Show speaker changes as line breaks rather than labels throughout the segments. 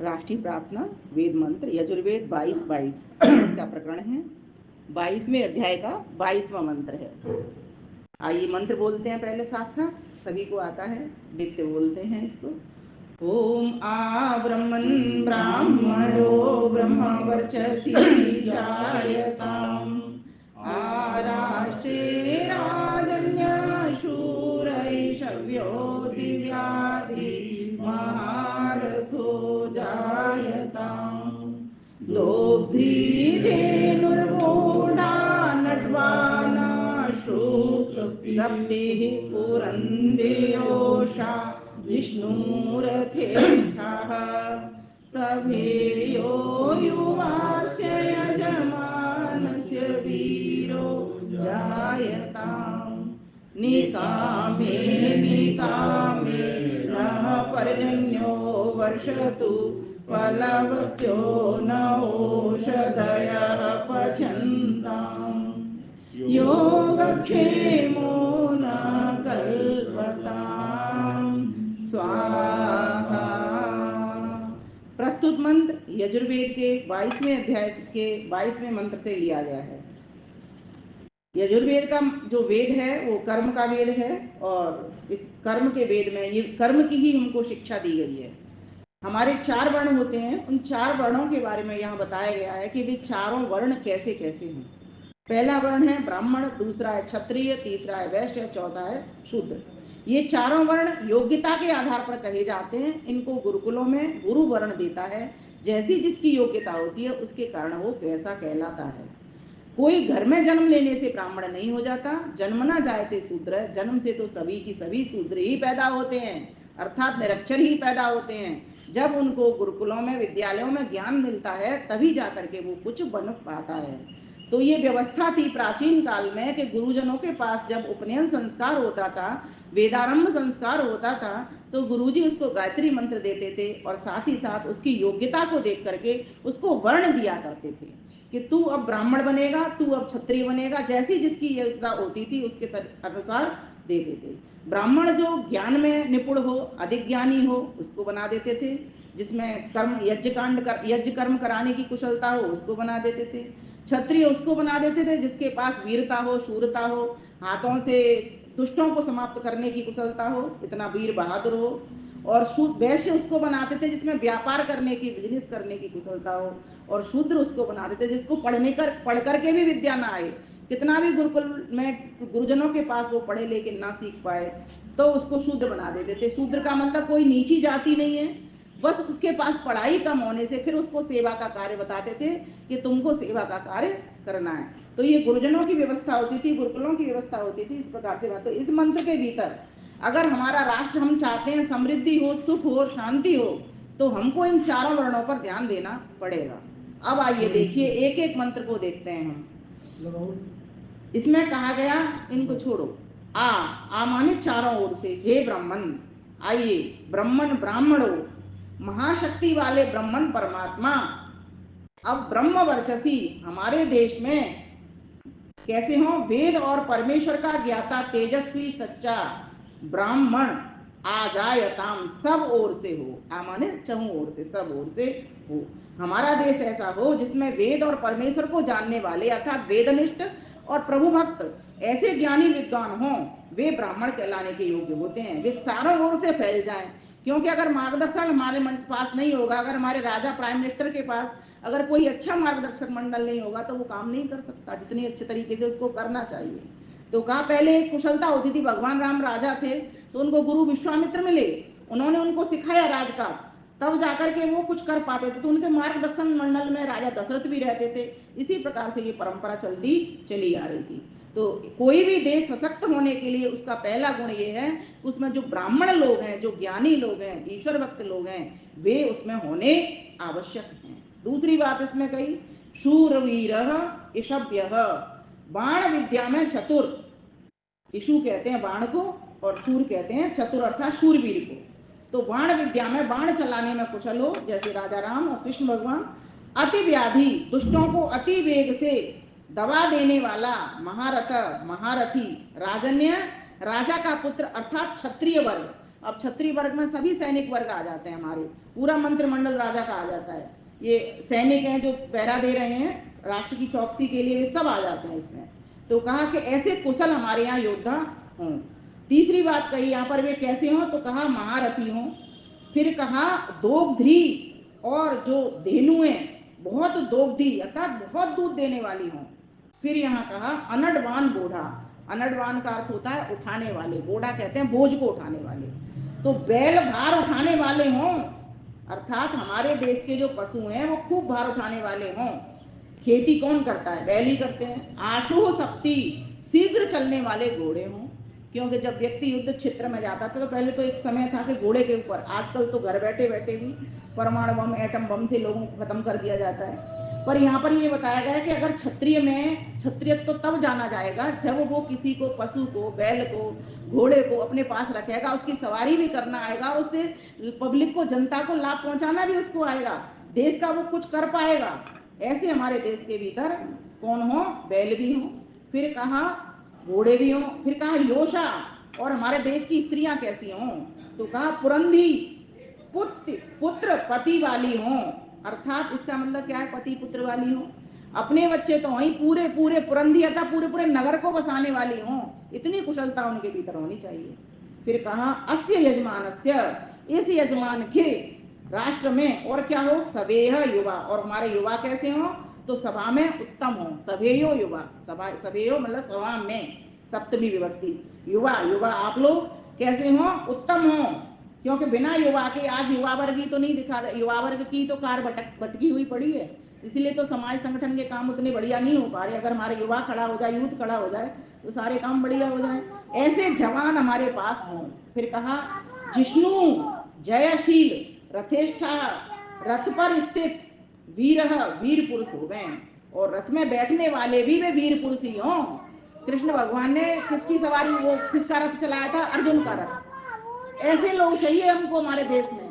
राष्ट्रीय प्रार्थना वेद मंत्र यजुर्वेद 22-22 इसका प्रकरण है। 22वें अध्याय का 22वां मंत्र है। आइए मंत्र बोलते हैं पहले साथ साथ, सभी को आता है, नित्य बोलते हैं इसको। ओम आ ब्रह्मन् ब्राह्मणो ब्रह्म वर्चसी जायताम् आराष्ट्रे राजन्य शूरैषव्यो दिव्याधि महारथो जायताम् दोग्धीधेनुर्मूढा नट्वानाशु सप्तिः पुरन्देयोषा जिष्णुरथेष्ठः सभेयो युवास्य यजमानस्य वीरो जायताम् निकामे निकामे नः पर्जन्यो वर्षतु फलवत्यो न ओषधयः पचन्ताम् योगक्षेमो न कल्पताम् स्वाहा। प्रस्तुत मंत्र यजुर्वेद के 22वें अध्याय के 22वें मंत्र से लिया गया है। यजुर्वेद का जो वेद है वो कर्म का वेद है और इस कर्म के वेद में ये कर्म की ही हमको शिक्षा दी गई है। हमारे 4 वर्ण होते हैं, उन 4 वर्णों के बारे में यहाँ बताया गया है कि वे चारों वर्ण कैसे कैसे हैं। पहला वर्ण है ब्राह्मण, दूसरा है क्षत्रिय, तीसरा है वैश्य, चौथा है शूद्र। ये चारों वर्ण योग्यता के आधार पर कहे जाते हैं। इनको गुरुकुलों में गुरु वर्ण देता है, जैसी जिसकी योग्यता होती है उसके कारण वो वैसा कहलाता है। कोई घर में जन्म लेने से ब्राह्मण नहीं हो जाता, जन्मना जायते शूद्र, जन्म से तो सभी की सभी शूद्र ही पैदा होते हैं, अर्थात निरक्षर ही पैदा होते हैं। जब उनको गुरुकुलों में विद्यालयों में ज्ञान मिलता है तभी जाकर के वो कुछ बन पाता है। तो ये व्यवस्था थी प्राचीन काल में कि गुरुजनों के पास जब उपनयन संस्कार होता था, वेदारंभ संस्कार होता था, तो गुरुजी उसको गायत्री मंत्र देते थे और साथ ही साथ उसकी योग्यता को देख करके उसको वर्ण दिया करते थे कि तू अब ब्राह्मण बनेगा, तू अब क्षत्रिय बनेगा, जैसी जिसकी योग्यता होती थी उसके अनुसार दे देते। ब्राह्मण जो ज्ञान में निपुण हो, अधिक ज्ञानी हो, उसको बना देते थे। जिसमें कर्म यज्ञ कर्म कराने की कुशलता हो उसको बना देते थे। क्षत्रिय उसको बना देते थे जिसके पास वीरता हो, शूरता हो, हाथों से दुष्टों को समाप्त करने की कुशलता हो, इतना वीर बहादुर हो। और वैश्य उसको बनाते थे जिसमें व्यापार करने की, बिजनेस करने की कुशलता हो। और शूद्र उसको बनाते थे जिसको पढ़ करके भी विद्या ना आए, कितना भी गुरुकुल में गुरुजनों के पास वो पढ़े लेकिन ना सीख पाए, तो उसको शूद्र बना देते थे। शूद्र का मतलब कोई नीची जाति नहीं है, बस उसके पास पढ़ाई कम होने से फिर उसको सेवा का कार्य बताते थे कि तुमको सेवा का कार्य करना है। तो ये गुरुजनों की व्यवस्था होती थी, गुरुकुलों की व्यवस्था होती थी, इस प्रकार से। तो इस मंत्र के भीतर अगर हमारा राष्ट्र हम चाहते हैं समृद्धि हो, सुख हो, शांति हो, तो हमको इन चारों वर्णों पर ध्यान देना पड़ेगा। अब आइए देखिए, एक एक मंत्र को देखते हैं हम। इसमें कहा गया, इनको छोड़ो, आ माने चारों ओर से, हे ब्राह्मण। आइए, ब्राह्मण ब्राह्मणो, महाशक्ति वाले ब्राह्मण परमात्मा। अब ब्रह्म वर्चसी, हमारे देश में कैसे हो? वेद और परमेश्वर का ज्ञाता, तेजस्वी, सच्चा ब्राह्मण आ जायताम, सब ओर से हो। आ माने चहुं ओर से, सब ओर से हो। हमारा देश ऐसा हो जिसमें वेद और परमेश्वर को जानने वाले अर्थात वेदनिष्ठ और प्रभु भक्त ऐसे ज्ञानी विद्वान हों, वे ब्राह्मण कहलाने के योग्य होते हैं। वे चारों ओर से फैल जाएं, क्योंकि अगर मार्गदर्शन हमारे पास नहीं होगा, अगर हमारे राजा प्राइम मिनिस्टर के पास अगर कोई अच्छा मार्गदर्शक मंडल नहीं होगा तो वो काम नहीं कर सकता जितनी अच्छे तरीके से उसको करना चाहिए। तो कहा पहले एक कुशलता होती थी, भगवान राम राजा थे तो उनको गुरु विश्वामित्र मिले, उन्होंने उनको सिखाया राजकाज, तब जाकर के वो कुछ कर पाते थे। तो उनके मार्गदर्शन मंडल में राजा दशरथ भी रहते थे। इसी प्रकार से ये परंपरा चलती चली आ रही थी। तो कोई भी देश सशक्त होने के लिए उसका पहला गुण ये है, उसमें जो ब्राह्मण लोग हैं, जो ज्ञानी लोग हैं, ईश्वर भक्त लोग हैं, वे उसमें होने आवश्यक हैं। दूसरी बात इसमें कही, शूरवीरः ईशव्यः, बाण विद्या में चतुर, ईशु कहते हैं बाण को और शूर कहते हैं चतुर अर्थात शूरवीर को। तो बाण विद्या में बाण चलाने में कुशल हो, जैसे राजा राम और कृष्ण भगवान। अति व्याधि, दुष्टों को अति वेग से दबा देने वाला महारथ, महारथी, राजन्य, राजा का पुत्र अर्थात क्षत्रिय वर्ग। अब क्षत्रिय वर्ग में सभी सैनिक वर्ग आ जाते हैं, हमारे पूरा मंत्रिमंडल राजा का आ जाता है। ये सैनिक हैं जो पहरा दे रहे हैं राष्ट्र की चौकसी के लिए, वे सब आ जाते हैं इसमें। तो कहा कि ऐसे कुशल हमारे यहाँ योद्धा हों। तीसरी बात कही यहाँ पर वे कैसे हों, तो कहा महारथी हों। फिर कहा दोग्धी, और जो धेनुएं बहुत दोग्धी अर्थात बहुत दूध देने वाली हों। फिर यहाँ कहा अनडवान बोढ़ा, अनडवान का अर्थ होता है उठाने वाले, बोढ़ा कहते हैं बोझ को उठाने वाले। तो बैल भार उठाने वाले हों, अर्थात हमारे देश के जो पशु हैं वो खूब भार उठाने वाले हों। खेती कौन करता है, बैल ही करते हैं। आशु शक्ति, शीघ्र चलने वाले घोड़े हों, क्योंकि जब व्यक्ति युद्ध क्षेत्र में जाता था तो पहले तो एक समय था कि घोड़े के ऊपर, आजकल तो घर बैठे बैठे भी परमाणु बम, एटम बम से लोगों को खत्म कर दिया जाता है। पर यहाँ पर ये बताया गया कि अगर क्षत्रिय में क्षत्रियत्व तो तब जाना जाएगा जब वो किसी को, पशु को, बैल को, घोड़े को अपने पास रखेगा, उसकी सवारी भी करना आएगा, उससे पब्लिक को, जनता को लाभ पहुंचाना भी उसको आएगा, देश का वो कुछ कर पाएगा। ऐसे हमारे देश के भीतर कौन हो, बैल भी हो, फिर कहा घोड़े भी हो, फिर कहा योषा, और हमारे देश की स्त्रियां कैसी हों, तो कहा पुरंधी, पुत्र पति वाली हों, अर्थात इसका मतलब क्या है, पति पुत्र वाली हों, अपने बच्चे तो वही पूरे पूरे पुरंधी अर्थात पूरे पूरे नगर को बसाने वाली हों, इतनी कुशलता उनके भीतर होनी चाहिए। फिर कहा अस्य यजमानस्य, इस यजमान के राष्ट्र में और क्या हो, सभेह युवा, और हमारे युवा कैसे हो, तो सभा में उत्तम हो, सभेयो युवा, सभा, सभेयो मतलब सभा में, सप्तमी विभक्ति, युवा, युवा आप लोग कैसे हो, उत्तम हो, क्योंकि बिना युवा के आज युवा वर्ग ही तो नहीं दिखा, युवा वर्ग की तो कार भटकी हुई पड़ी है, इसलिए तो समाज संगठन के काम उतने बढ़िया नहीं हो पा रहे। अगर हमारे युवा खड़ा हो जाए, यूथ खड़ा हो जाए तो सारे काम बढ़िया हो जाए, ऐसे जवान हमारे पास हों। फिर कहा जिष्णु जयशील रथेष्ठा, रथ पर स्थित वीर, वीर पुरुष हो गए, और रथ में बैठने वाले भी वे वीर पुरुष ही हों। कृष्ण भगवान ने किसकी सवारी, वो किसका रथ चलाया था, अर्जुन का रथ। ऐसे लोग चाहिए हमको हमारे देश में,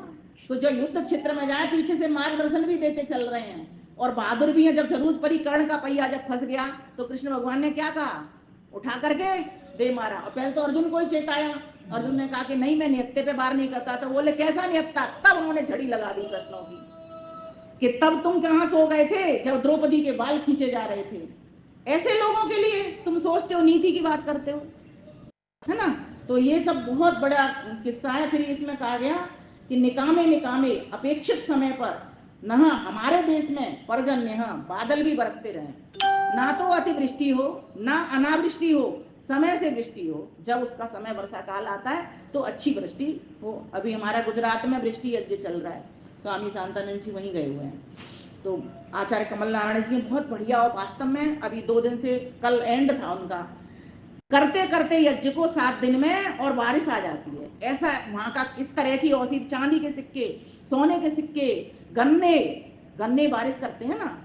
तो जो युद्ध क्षेत्र में जाए पीछे से मार्गदर्शन भी देते चल रहे हैं, और बहादुर भी है। जब जरूरत पड़ी, कर्ण का पहिया जब फंस गया तो कृष्ण भगवान ने क्या कहा, उठा करके दे मारा, और पहले तो अर्जुन को ही चेताया। अर्जुन ने कहा कि नहीं मैं निहत्ते पे बार नहीं करता, तो बोले कैसा निहत्ता, तब उन्होंने झड़ी लगा दी कृष्णों की कि तब तुम कहां सो गए थे जब द्रौपदी के बाल खींचे जा रहे थे। ऐसे लोगों के लिए तुम सोचते हो, नीति की बात करते हो, है ना। तो ये सब बहुत बड़ा किस्सा है। फिर इसमें कहा गया कि निकामे निकामे अपेक्षित समय पर न हमारे देश में पर्जन्य, बादल भी बरसते रहे, ना तो अतिवृष्टि हो ना अनावृष्टि हो, समय से वृष्टि हो। जब उसका समय वर्षा काल आता है तो अच्छी वृष्टि हो। अभी हमारा गुजरात में वृष्टि यज्ञ चल रहा है, स्वामी शांतानंद जी वहीं गए हुए हैं, तो आचार्य कमल नारायण जी बहुत बढ़िया, और वास्तव में अभी 2 दिन से, कल एंड था उनका, करते करते यज्ञ को 7 दिन में और बारिश आ जाती है। ऐसा वहां का इस तरह की औषधि, चांदी के सिक्के, सोने के सिक्के, गन्ने, गन्ने बारिश करते हैं ना।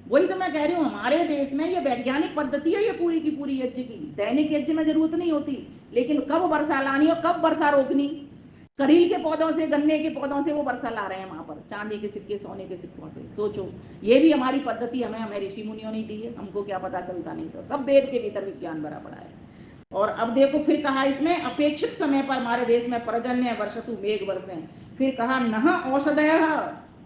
वही तो मैं कह रही हूँ, हमारे देश में ये वैज्ञानिक पद्धति है, ये पूरी की पूरी यज्ञ की। दैनिक यज्ञ में जरूरत नहीं होती, लेकिन कब वर्षा लानी और कब वर्षा रोकनी, करील के पौधों से, गन्ने के पौधों से वो वर्षा ला रहे हैं वहां पर, चांदी के सिक्के, सोने के सिक्कों से। सोचो, ये भी हमारी पद्धति हमें ऋषि मुनियों ने दी है, हमको क्या पता चलता, नहीं तो सब वेद के भीतर विज्ञान भरा पड़ा है। और अब देखो फिर कहा इसमें अपेक्षित समय पर हमारे देश में पर्जन्य वर्षतु मेघ वर्षे। फिर कहा नह औषधय,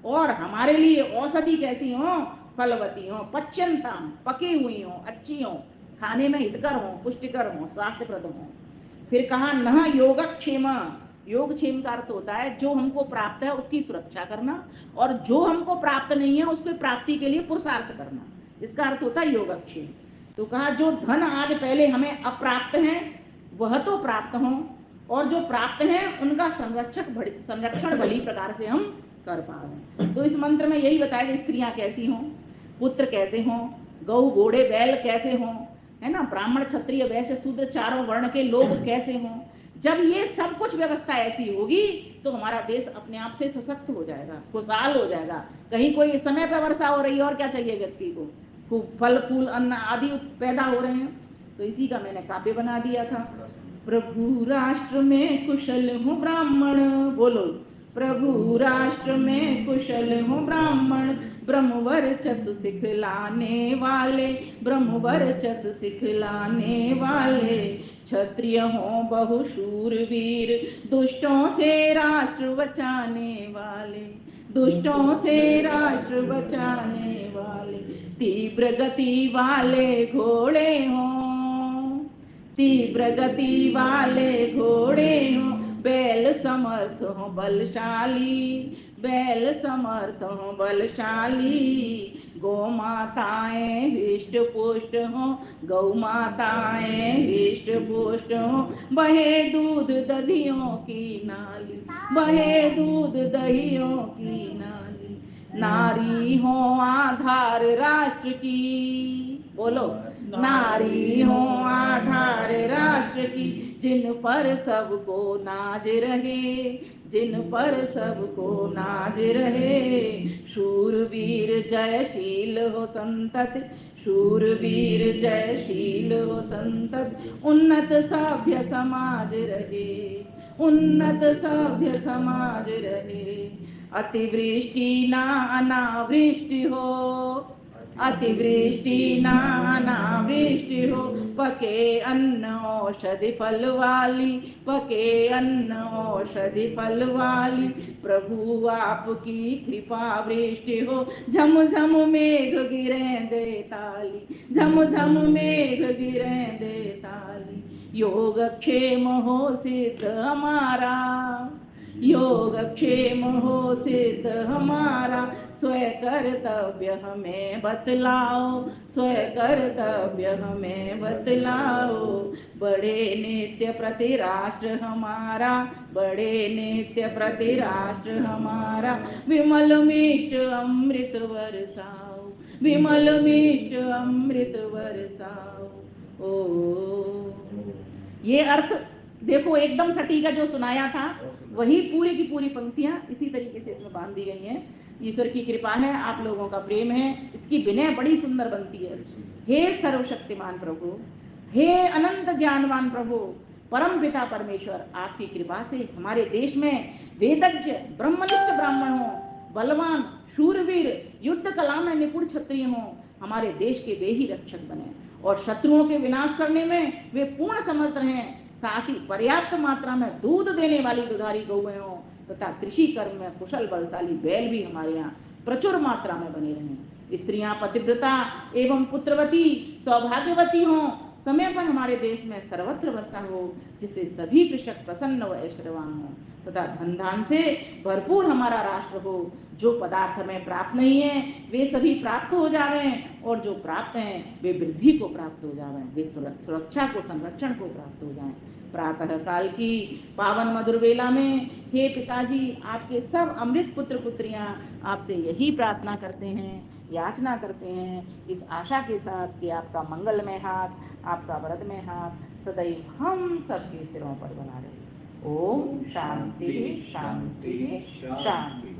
और हमारे लिए औषधि कैसी हो, फलवती हो, पच्यंताम, पकी हुई हो, अच्छी हो, खाने में हितकर हो, पुष्टिकर हो, स्वास्थ्यप्रद हो। फिर कहा नह योगक्षेम, योगक्षेम का अर्थ होता है जो हमको प्राप्त है उसकी सुरक्षा करना, और जो हमको प्राप्त नहीं है उसके प्राप्ति के लिए पुरुषार्थ करना, इसका अर्थ होता है योगक्षेम। तो कहा जो धन आदि पहले हमें अप्राप्त हैं वह तो प्राप्त हों, और जो प्राप्त हैं उनका संरक्षण भली प्रकार से हम कर पाए। तो इस मंत्र में यही बताया कि स्त्रियां कैसी हों, पुत्र कैसे हों, गौ घोड़े बैल कैसे हों, है ना, ब्राह्मण क्षत्रिय वैश्य शूद्र चारों वर्ण के लोग कैसे हों। जब ये सब कुछ व्यवस्था ऐसी होगी तो हमारा देश अपने आप से सशक्त हो जाएगा, खुशहाल हो जाएगा। कहीं कोई समय पर वर्षा हो रही है और क्या चाहिए व्यक्ति को, खूब फल फूल अन्न आदि पैदा हो रहे हैं। तो इसी का मैंने काव्य बना दिया था। प्रभु राष्ट्र में कुशल हूँ ब्राह्मण, बोलो, प्रभु राष्ट्र में कुशल हूँ ब्राह्मण, ब्रह्मवर्चस्व सिखलाने वाले, ब्रह्मवर्चस्व सिखलाने वाले, क्षत्रिय हों बहु शूरवीर, दुष्टों से राष्ट्र बचाने वाले, दुष्टों से राष्ट्र बचाने वाले, तीव्र गति वाले घोड़े हों, तीव्र गति वाले घोड़े हों, बैल समर्थ हो बलशाली, बैल समर्थ हो बलशाली, गौ माताएं हृष्ट पुष्ट हो, गौ माताएं हृष्ट पुष्ट हो, बहे दूध दधियों की नाली, बहे दूध दहियों की नाली, नारी हो आधार राष्ट्र की, बोलो, नारी हो आधार राष्ट्र की, जिन पर सबको नाज रहे, जिन पर सबको नाज रहे, शूरवीर जयशील हो संतत, शूरवीर जयशील हो संतत, उन्नत सभ्य समाज रहे, उन्नत सभ्य समाज रहे, अतिवृष्टि ना अनावृष्टि हो, अतिवृष्टि ना अनावृष्टि हो, पके अन्न औषधि फल वाली, पके अन्न औषधि फल वाली, प्रभु आपकी कृपा वृष्टि हो, झम झम मेघ गिरे दे ताली, झम झम मेघ गिरे दे ताली, योगक्षेम हो सिद्ध हमारा, योगक्षेम हो सिद्ध हमारा, स्वयं कर्तव्य हमें बतलाओ, स्वयं कर्तव्य हमें बतलाओ, बड़े नित्य प्रति राष्ट्र हमारा, बड़े नित्य प्रति राष्ट्र हमारा, विमल मिष्ट अमृत बरसाओ, विमल मिष्ट अमृत बरसाओ। ओ ये अर्थ देखो एकदम सटीक जो सुनाया था वही पूरी की पूरी पंक्तियां इसी तरीके से इसमें बांध दी गई हैं। ईश्वर की कृपा है, आप लोगों का प्रेम है, इसकी विनय बड़ी सुंदर बनती है। हे सर्वशक्तिमान प्रभु, हे अनंत ज्ञानवान प्रभु, परम पिता परमेश्वर, आपकी कृपा से हमारे देश में वेदज्ञ ब्रह्मनिष्ठ ब्राह्मण हो, बलवान शूरवीर युद्ध कला में निपुण क्षत्रिय हो, हमारे देश के वे ही रक्षक बने, और शत्रुओं के विनाश करने में वे पूर्ण समर्थ हैं, साथ ही पर्याप्त मात्रा में दूध देने वाली दुधारी गौएं हों, तथा कृषि कर्म में कुशल बलशाली बैल भी हमारे यहाँ प्रचुर मात्रा में बने रहें। स्त्रियां पतिव्रता एवं पुत्रवती सौभाग्यवती हों, समय पर हमारे देश में सर्वत्र वर्षा हो, जिससे सभी कृषक प्रसन्न व ऐश्वर्यवान हो, तथा धन धान से भरपूर हमारा राष्ट्र हो। जो पदार्थ हमें प्राप्त नहीं है वे सभी प्राप्त हो जावे, और जो प्राप्त हैं वे वृद्धि को प्राप्त हो जावे, वे सुरक्षा को संरक्षण को प्राप्त हो जाएं। प्रातः काल की पावन मधुर वेला में हे पिताजी, आपके सब अमृत पुत्र पुत्रियां आपसे यही प्रार्थना करते हैं, याचना करते हैं, इस आशा के साथ कि आपका मंगलमय हाथ, आपका वरदमय हाथ सदैव हम सबके सिरों पर बना रहे। ओम शांति शांति शांति।